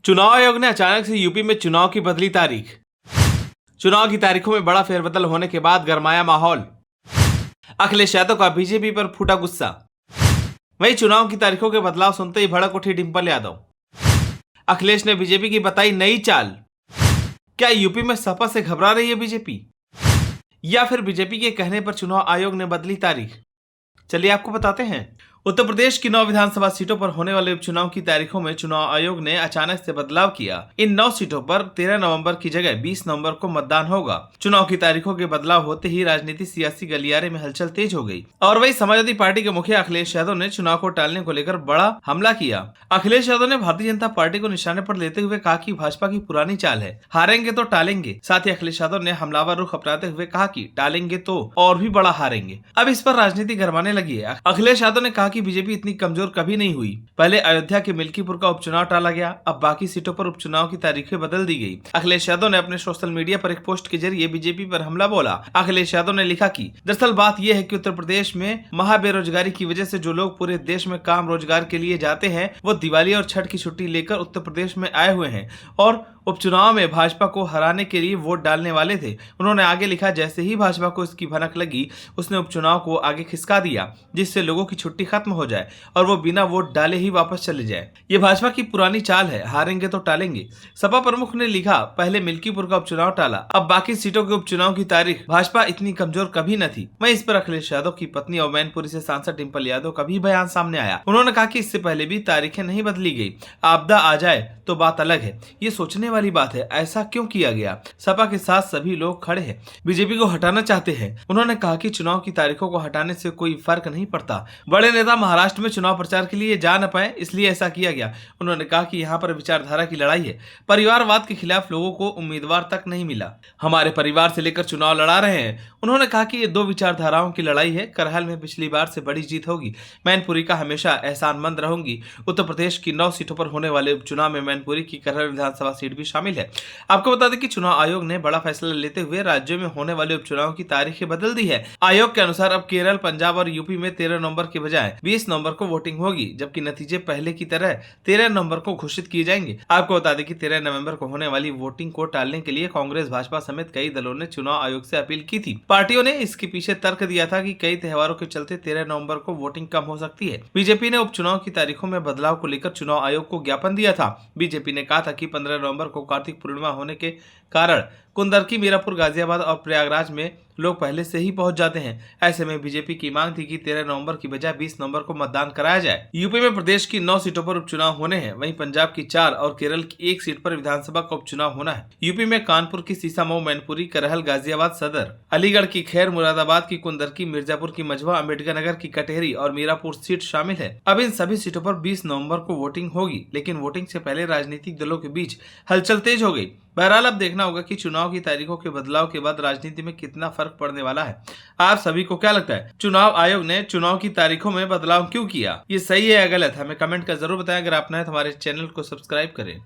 चुनाव आयोग ने अचानक से यूपी में चुनाव की बदली तारीख। चुनाव की तारीखों में बड़ा फेरबदल होने के बाद गरमाया माहौल। अखिलेश यादव का बीजेपी पर फूटा गुस्सा। वहीं चुनाव की तारीखों के बदलाव सुनते ही भड़क उठी डिंपल यादव। अखिलेश ने बीजेपी की बताई नई चाल। क्या यूपी में सपा से घबरा रही है बीजेपी, या फिर बीजेपी के कहने पर चुनाव आयोग ने बदली तारीख? चलिए आपको बताते हैं। उत्तर प्रदेश की 9 विधानसभा सीटों पर होने वाले उपचुनाव की तारीखों में चुनाव आयोग ने अचानक से बदलाव किया। इन 9 सीटों पर 13 नवंबर की जगह 20 नवंबर को मतदान होगा। चुनाव की तारीखों के बदलाव होते ही राजनीति सियासी गलियारे में हलचल तेज हो गई और वही समाजवादी पार्टी के मुखिया अखिलेश यादव ने चुनाव को टालने को लेकर बड़ा हमला किया। अखिलेश यादव ने भारतीय जनता पार्टी को निशाने पर लेते हुए कहा कि भाजपा की पुरानी चाल है, हारेंगे तो टालेंगे। साथ ही अखिलेश यादव ने हमलावर रुख अपनाते हुए कहा कि टालेंगे तो और भी बड़ा हारेंगे। अब इस पर राजनीति गरमाने लगी है। अखिलेश यादव ने कहा कि बीजेपी इतनी कमजोर कभी नहीं हुई। पहले अयोध्या के मिल्कीपुर का उपचुनाव टाला गया, अब बाकी सीटों पर उपचुनाव की तारीखें बदल दी गई। अखिलेश यादव ने अपने सोशल मीडिया पर एक पोस्ट के जरिए बीजेपी पर हमला बोला। अखिलेश यादव ने लिखा कि दरअसल बात यह है कि उत्तर प्रदेश में महा बेरोजगारी की वजह से जो लोग पूरे देश में काम रोजगार के लिए जाते हैं वो दिवाली और छठ की छुट्टी लेकर उत्तर प्रदेश में आए हुए हैं और उपचुनाव में भाजपा को हराने के लिए वोट डालने वाले थे। उन्होंने आगे लिखा, जैसे ही भाजपा को इसकी भनक लगी उसने उपचुनाव को आगे खिसका दिया जिससे लोगों की छुट्टी खत्म हो जाए और वो बिना वोट डाले ही वापस चले जाए। ये भाजपा की पुरानी चाल है, हारेंगे तो टालेंगे। सपा प्रमुख ने लिखा, पहले मिल्कीपुर का उपचुनाव टाला, अब बाकी सीटों के उपचुनाव की तारीख। भाजपा इतनी कमजोर कभी न थी। वहीं इस पर अखिलेश यादव की पत्नी और मैनपुरी से सांसद डिंपल यादव का भी बयान सामने आया। उन्होंने कहा कि इससे पहले भी तारीखें नहीं बदली गई, आपदा आ जाए तो बात अलग है। ये सोचने वाली बात है, ऐसा क्यों किया गया? सपा के साथ सभी लोग खड़े हैं, बीजेपी को हटाना चाहते हैं। उन्होंने कहा कि चुनाव की तारीखों को हटाने से कोई फर्क नहीं पड़ता। बड़े नेता महाराष्ट्र में चुनाव प्रचार के लिए जा न पाए इसलिए ऐसा किया गया। उन्होंने कहा कि यहाँ पर विचारधारा की लड़ाई है, परिवारवाद के खिलाफ लोगों को उम्मीदवार तक नहीं मिला। हमारे परिवार से लेकर चुनाव लड़ा रहे हैं। उन्होंने कहा कि ये 2 विचारधाराओं की लड़ाई है। करहल में पिछली बार से बड़ी जीत होगी। मैनपुरी का हमेशा एहसानमंद रहूंगी। उत्तर प्रदेश की 9 सीटों पर होने वाले उपचुनाव में मैनपुरी की करहल विधानसभा सीट भी शामिल है। आपको बता दें कि चुनाव आयोग ने बड़ा फैसला लेते हुए राज्यों में होने वाले उपचुनाव की तारीखें बदल दी है। आयोग के अनुसार अब केरल, पंजाब और यूपी में 13 नवंबर के बजाय 20 नवंबर को वोटिंग होगी, जबकि नतीजे पहले की तरह 13 नवंबर को घोषित किए जाएंगे। आपको बता दें कि 13 नवंबर को होने वाली वोटिंग को टालने के लिए कांग्रेस, भाजपा समेत कई दलों ने चुनाव आयोग से अपील की थी। पार्टियों ने इसके पीछे तर्क दिया था कि कई त्योहारों के चलते 13 नवंबर को वोटिंग कम हो सकती है। बीजेपी ने उपचुनाव की तारीखों में बदलाव को लेकर चुनाव आयोग को ज्ञापन दिया था। बीजेपी ने कहा था कि 15 नवंबर को कार्तिक पूर्णिमा होने के कारण कुंदरकी, मीरापुर, गाजियाबाद और प्रयागराज में लोग पहले से ही पहुंच जाते हैं। ऐसे में बीजेपी की मांग थी कि 13 नवंबर की बजाय 20 नवंबर को मतदान कराया जाए। यूपी में प्रदेश की 9 सीटों पर उपचुनाव होने हैं। वहीं पंजाब की 4 और केरल की 1 सीट पर विधानसभा का उपचुनाव होना है। यूपी में कानपुर की सीसामऊ, मैनपुरी, करहल, गाजियाबाद सदर, अलीगढ़ की खैर, मुरादाबाद की कुंदरकी, मिर्जापुर की मझवा, अम्बेडकर नगर की कटेहरी और मीरापुर सीट शामिल है। अब इन सभी सीटों पर 20 नवंबर को वोटिंग होगी, लेकिन वोटिंग से पहले राजनीतिक दलों के बीच हलचल तेज हो गई। बहरहाल अब देखना होगा कि चुनाव की तारीखों के बदलाव के बाद राजनीति में कितना फर्क पड़ने वाला है। आप सभी को क्या लगता है, चुनाव आयोग ने चुनाव की तारीखों में बदलाव क्यों किया? ये सही है या गलत? हमें कमेंट कर जरूर बताएं। अगर आप नए तो हमारे चैनल को सब्सक्राइब करें।